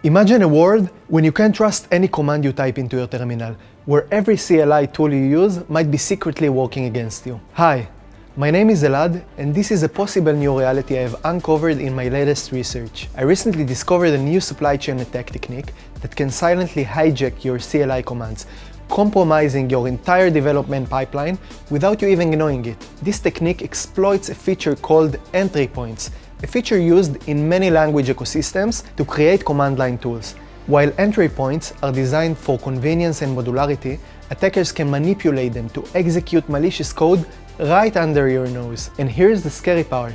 Imagine a world when you can't trust any command you type into your terminal, where every CLI tool you use might be secretly working against you. Hi, my name is Elad, and this is a possible new reality I have uncovered in my latest research. I recently discovered a new supply chain attack technique that can silently hijack your CLI commands, compromising your entire development pipeline without you even knowing it. This technique exploits a feature called entry points, a feature used in many language ecosystems to create command line tools. While entry points are designed for convenience and modularity, attackers can manipulate them to execute malicious code right under your nose. And here's the scary part.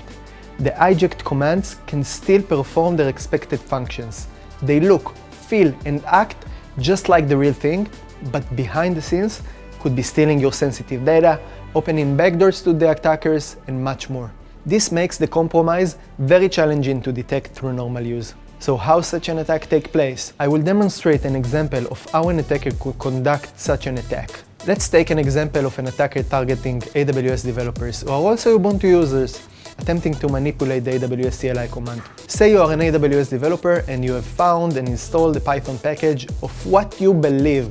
The hijacked commands can still perform their expected functions. They look, feel, and act just like the real thing, but behind the scenes could be stealing your sensitive data, opening backdoors to the attackers, and much more. This makes the compromise very challenging to detect through normal use. So how such an attack takes place? I will demonstrate an example of how an attacker could conduct such an attack. Let's take an example of an attacker targeting AWS developers who are also Ubuntu users, attempting to manipulate the AWS CLI command. Say you are an AWS developer and you have found and installed a Python package of what you believe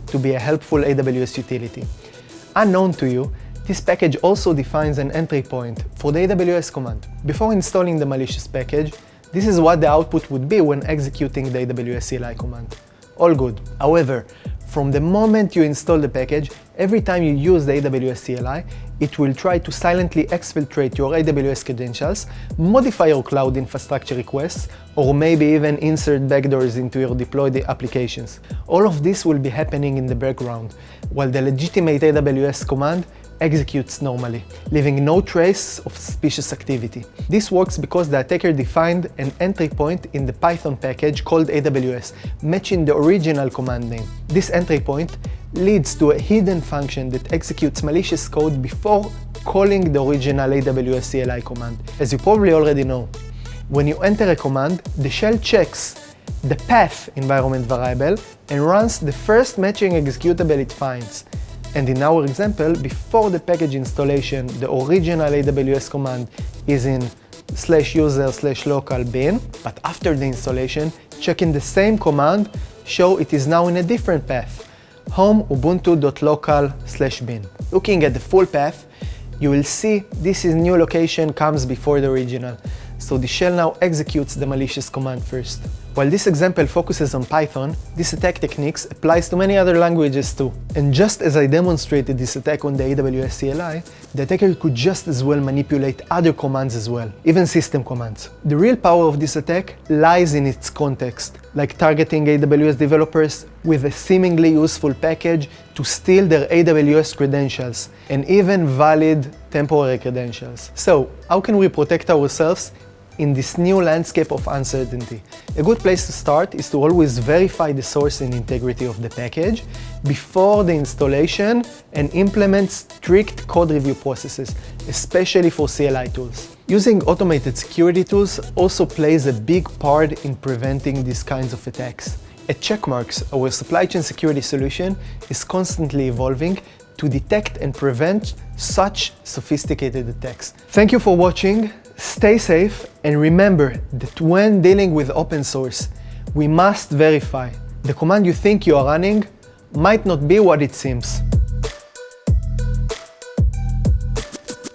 to be a helpful AWS utility. Unknown to you, this package also defines an entry point for the AWS command. Before installing the malicious package, this is what the output would be when executing the AWS CLI command. All good. However, from the moment you install the package, every time you use the AWS CLI, it will try to silently exfiltrate your AWS credentials, modify your cloud infrastructure requests, or maybe even insert backdoors into your deployed applications. All of this will be happening in the background, while the legitimate AWS command executes normally, leaving no trace of suspicious activity. This works because the attacker defined an entry point in the Python package called AWS, matching the original command name. This entry point leads to a hidden function that executes malicious code before calling the original AWS CLI command. As you probably already know, when you enter a command, the shell checks the path environment variable and runs the first matching executable it finds. And in our example, before the package installation, the original AWS command is in /user/local bin, but after the installation, checking the same command show it is now in a different path, home ubuntu.local/bin. Looking at the full path, you will see this is new location comes before the original, so the shell now executes the malicious command first. While this example focuses on Python, this attack techniques applies to many other languages too. And just as I demonstrated this attack on the AWS CLI, the attacker could just as well manipulate other commands as well, even system commands. The real power of this attack lies in its context, like targeting AWS developers with a seemingly useful package to steal their AWS credentials, and even valid temporary credentials. So, how can we protect ourselves in this new landscape of uncertainty? A good place to start is to always verify the source and integrity of the package before the installation and implement strict code review processes, especially for CLI tools. Using automated security tools also plays a big part in preventing these kinds of attacks. At Checkmarx, our supply chain security solution is constantly evolving to detect and prevent such sophisticated attacks. Thank you for watching. Stay safe, and remember that when dealing with open source, we must verify. The command you think you are running might not be what it seems.